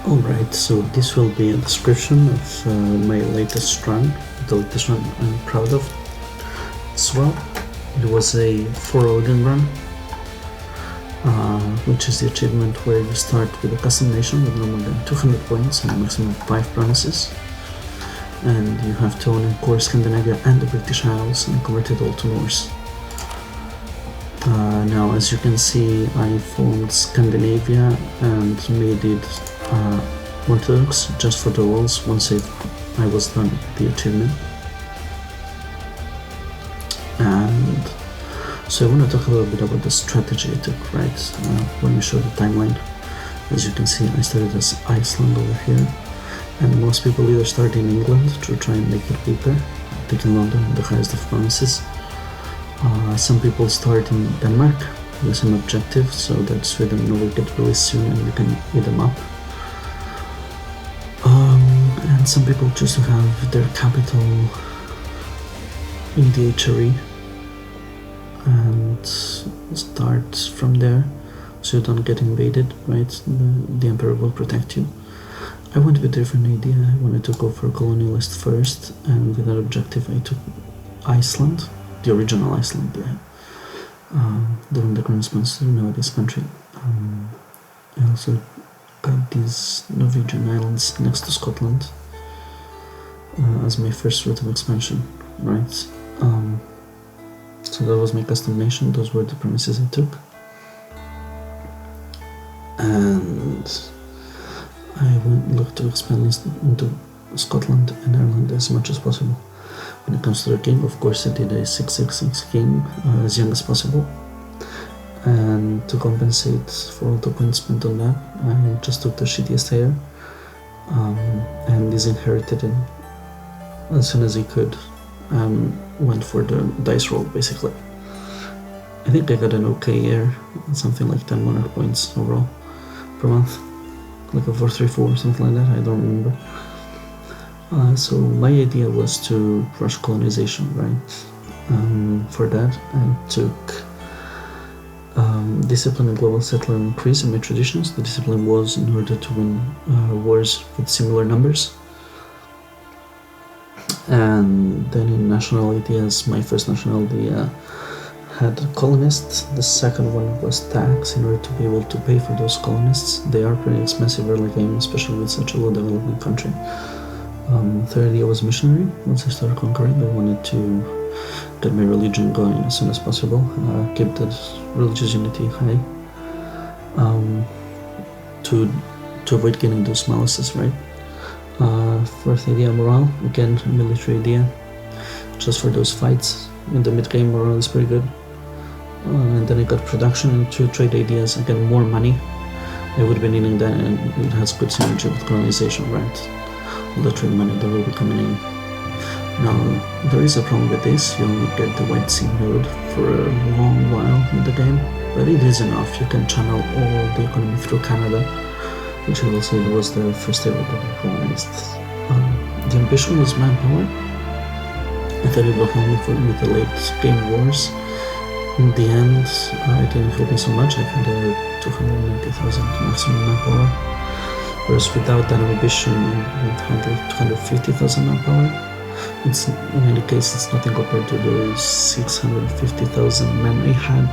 Alright, so this will be a description of my latest run, the latest run I'm proud of as well. It was a 4 Odin run, which is the achievement where you start with a custom nation with no more than 200 points and a maximum of 5 promises. And you have to own in core Scandinavia and the British Isles and convert it all to Norse. Now, as you can see, I formed Scandinavia and made it Orthodox just for the walls once I was done with the achievement. And so I want to talk a little bit about the strategy I took, right? Let me show the timeline. As you can see, I started as Iceland over here, and most people either start in England to try and make it bigger, taking London the highest of promises. Some people start in Denmark with some objective, so that Sweden will get released soon and you can eat them up. And some people choose to have their capital in the HRE and start from there, so you don't get invaded, right? The Emperor will protect you. I went with a different idea. I wanted to go for a colonialist first, and with that objective I took Iceland, the original Iceland, the one the current sponsor nowadays country. I also got these Norwegian islands next to Scotland as my first route of expansion, right? So that was my custom nation, those were the premises I took. And I looked to expand into Scotland and Ireland as much as possible. When it comes to the king, of course I did a 666 king as young as possible. And to compensate for all the points spent on that, I just took the shittiest heir and disinherited it as soon as I could. Went for the dice roll, basically. I think I got an okay heir, something like 10 monarch points overall per month, like a 434 or something like that, I don't remember. So my idea was to rush colonization, right? For that I took discipline and global settler increase in my traditions. The discipline was in order to win wars with similar numbers. And then in nationality, as my first nationality had colonists, the second one was tax in order to be able to pay for those colonists. They are pretty expensive early game, especially with such a low development country. Third idea was missionary. Once I started conquering, I wanted to get my religion going as soon as possible, keep that religious unity high, to avoid getting those malices, right? Fourth idea, morale. Again, a military idea, just for those fights. In the mid-game, morale is pretty good. And then I got production and 2 trade ideas. Again, more money. I would be needing that, and it has good synergy with colonization, right? All the trade money that will be coming in. Now, there is a problem with this. You only get the White Sea node for a long while in the game, but it is enough. You can channel all the economy through Canada, which I will say was the first area that I colonized. The ambition was manpower. I thought it would help me with the late game wars. In the end, it didn't help me so much. I had a 290,000 maximum manpower, whereas without that ambition, I would handle 250,000 manpower. In any case, it's nothing compared to those 650,000 men I had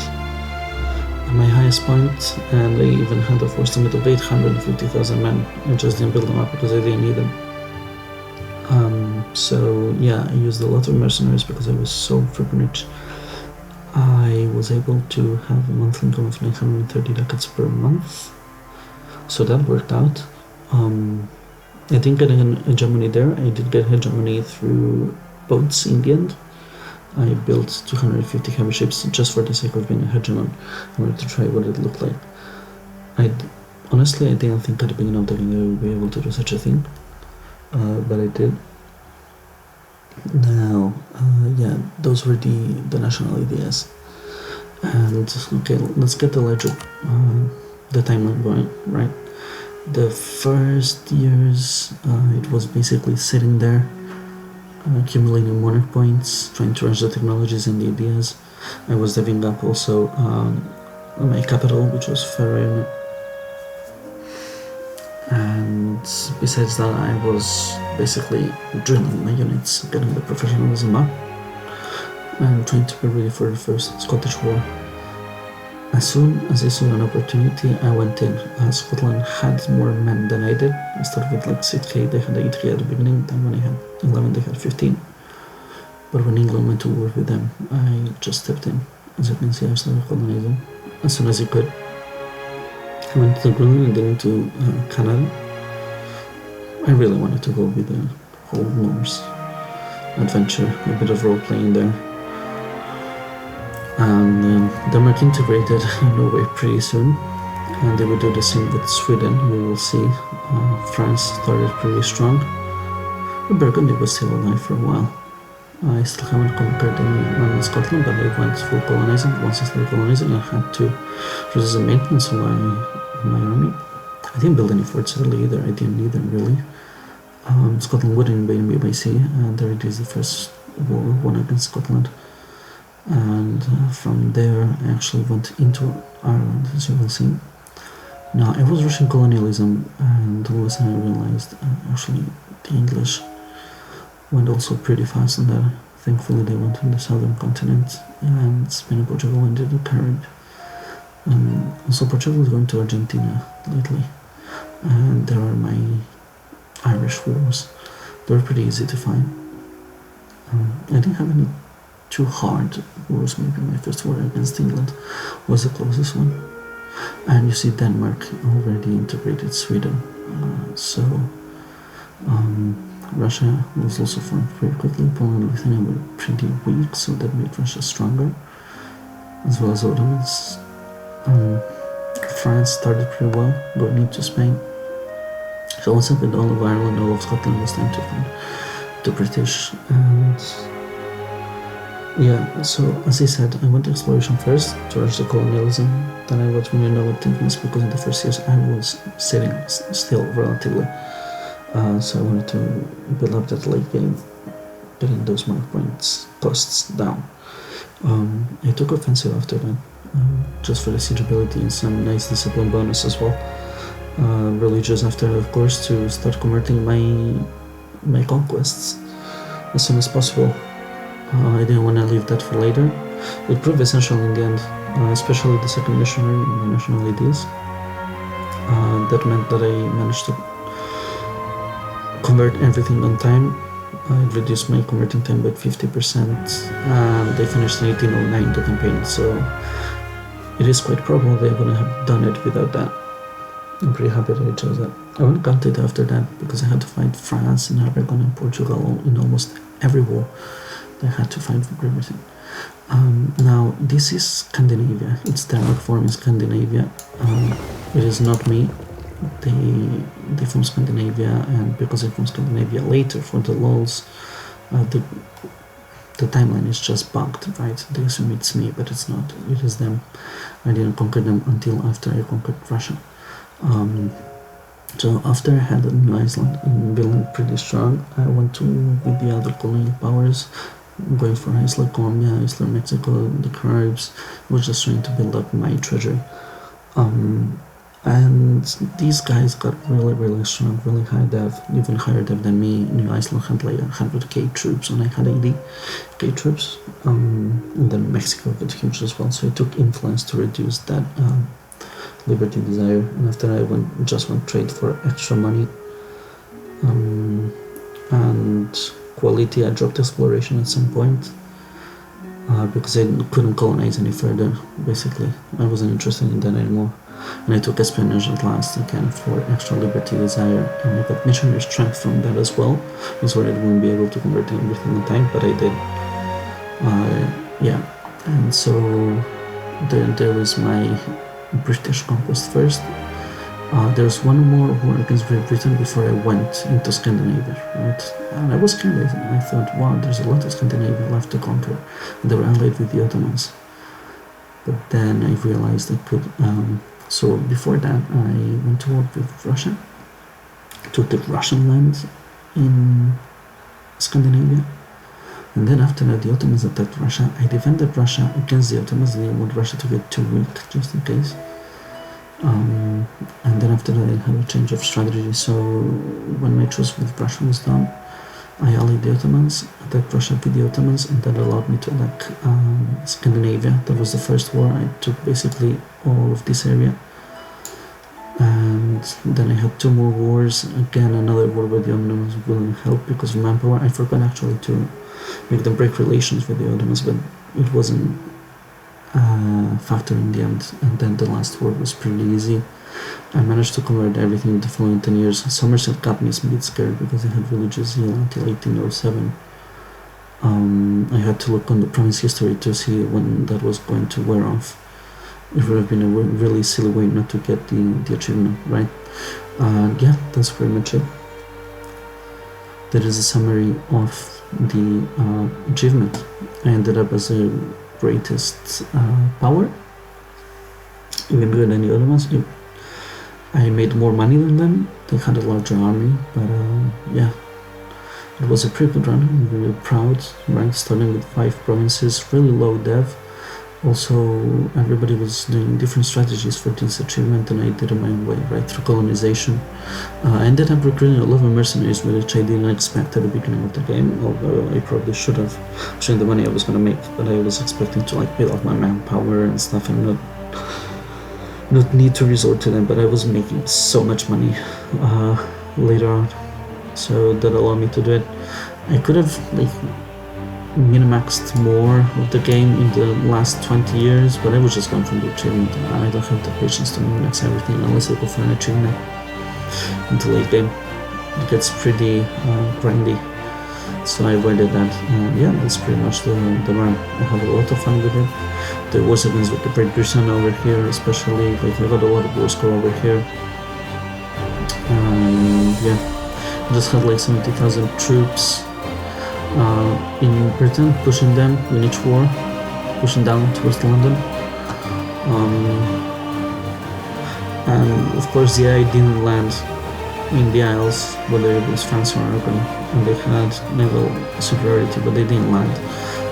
at my highest point, and I even had a force limit of 850,000 men. I just didn't build them up because I didn't need them. So yeah, I used a lot of mercenaries because I was so freaking rich. I was able to have a monthly income of 930 ducats per month, so that worked out. I didn't get an hegemony there. I did get hegemony through boats in the end. I built 250 heavy ships just for the sake of being a hegemon, in order to try what it looked like. Honestly, I didn't think at the beginning of the game I would be able to do such a thing, but I did. Now, yeah, those were the national ideas. And okay, let's get the ledger, the timeline going, right? The first years, it was basically sitting there, accumulating monarch points, trying to rush the technologies and the ideas. I was diving up also my capital, which was Faroe, and besides that, I was basically drilling my units, getting the professionalism up, and trying to be ready for the First Scottish War. As soon as I saw an opportunity, I went in. Scotland had more men than I did. I started with like 6k, they had 8k at the beginning, then when I had 11 they had 15. But when England went to war with them, I just stepped in. As you can see, I started colonizing as soon as I could. I went to Greenland and then into Canada. I really wanted to go with the whole Norse adventure, a bit of role-playing there. And Denmark integrated Norway pretty soon, and they would do the same with Sweden. We will see. France started pretty strong. Burgundy was still alive for a while. I still haven't conquered anyone in Scotland, but I went full colonizing. Once I started colonizing, I had to reduce the maintenance of my army. I didn't build any forts early either. I didn't need them really. Scotland would invade me by sea, and there it is, the first war won against Scotland. And from there I actually went into Ireland, as you will see. Now I was rushing colonialism, and all of a sudden I realized actually the English went also pretty fast on that. Thankfully they went on the southern continent, and Spain and Portugal went to the Caribbean. Also Portugal is going to Argentina lately, and there are my Irish wars. They're pretty easy to find. I didn't have any too hard wars. Maybe my first war against England was the closest one. And you see Denmark already integrated Sweden. Russia was also formed pretty quickly. Poland and Lithuania were pretty weak, so that made Russia stronger, as well as Ottomans. France started pretty well, going into Spain. So what's up with all of Ireland, all of Scotland was time to find the British. And yeah, so as I said, I went to exploration first to rush the colonialism. Then I got really annoyed with techniques because in the first years I was sitting still relatively. So I wanted to build up that late game, getting those mark points costs down. I took offensive after that, just for the siege ability and some nice discipline bonus as well. Religious after, of course, to start converting my conquests as soon as possible. I didn't want to leave that for later. It proved essential in the end, especially the second missionary and my national ideas. That meant that I managed to convert everything on time. I reduced my converting time by 50%, and they finished in 1809 the campaign, so it is quite probable they wouldn't have done it without that. I'm pretty happy that I chose that. I went counted after that because I had to fight France and Aragon and Portugal in almost every war. They had to fight for Great Britain. Now this is Scandinavia. It's Denmark forming Scandinavia. It is not me. They from Scandinavia, and because they're from Scandinavia later for the LOLs, the timeline is just bugged, right? They assume it's me, but it's not. It is them. I didn't conquer them until after I conquered Russia. So after I had New Iceland and building pretty strong, I went to with the other colonial powers, going for Iceland, Colombia, Iceland, Mexico, the Caribs. I was just trying to build up my treasury. And these guys got really strong, really high dev, even higher dev than me. New Iceland had like 100k troops and I had 80k troops. And then Mexico got huge as well, so I took influence to reduce that liberty desire. And after I just went trade for extra money. And quality, I dropped exploration at some point. Because I couldn't colonize any further, basically. I wasn't interested in that anymore. And I took espionage at last again for extra liberty desire, and I got missionary strength from that as well. I thought I wouldn't be able to convert everything in time, but I did. Yeah, and so there was my British conquest first. There's one more war against Great Britain before I went into Scandinavia, right? And I was scared. I thought, wow, there's a lot of Scandinavia left to conquer. And they were allied with the Ottomans. But then I realized I could... So before that, I went to war with Russia, took the Russian land in Scandinavia, and then after that the Ottomans attacked Russia. I defended Russia against the Ottomans. I didn't want Russia to get too weak, just in case. And then after that I had a change of strategy. So when my truce with Russia was done, I allied the Ottomans, attacked Russia with the Ottomans, and that allowed me to attack Scandinavia. That was the first war. I took basically all of this area. And then I had 2 more wars. Again, another war where the Ottomans wouldn't help because of manpower. I forgot actually to make them break relations with the Ottomans, but it wasn't a factor in the end. And then the last war was pretty easy. I managed to convert everything in the following 10 years. Somerset got me a bit scared because they had religious zeal until 1807. I had to look on the province history to see when that was going to wear off. It would have been a really silly way not to get the achievement, right? Yeah, that's pretty much it. That is a summary of the achievement. I ended up as the greatest power, even bigger than the Ottomans. I made more money than them. They had a larger army, but yeah, it was a pretty good run. I'm really proud, right? Starting with 5 provinces, really low dev. Also, everybody was doing different strategies for this achievement, and I did it my own way, right, through colonization. I ended up recruiting a lot of mercenaries, which I didn't expect at the beginning of the game, although I probably should have, showing the money I was going to make, but I was expecting to like build up my manpower and stuff and not need to resort to them, but I was making so much money later on, so that allowed me to do it. I could have like min-maxed more of the game in the last 20 years, but I was just going for the achievement. I don't have the patience to min-max everything unless I go for an achievement in the late game. It gets pretty grindy, so I avoided that. Yeah, that's pretty much the run. I had a lot of fun with it. The wars against the Great Britain over here, especially, like I got a lot of war score over here. Yeah, I just had like 70,000 troops in Britain, pushing them in each war, pushing down towards London. And of course the AI didn't land in the Isles, whether it was France or Aragon, and they had naval superiority, but they didn't land,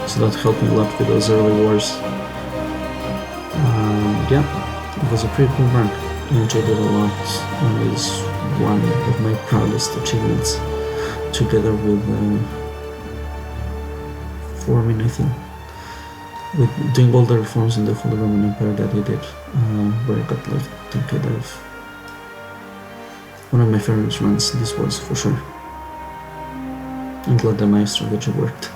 so that helped me a lot with those early wars. Yeah, it was a pretty cool run. I enjoyed it a lot, and it is one of my proudest achievements, together with forming, I think, with doing all the reforms in the Holy Roman Empire that I did, where I got like kind of one of my favorite runs. This was for sure. I'm glad that my strategy worked.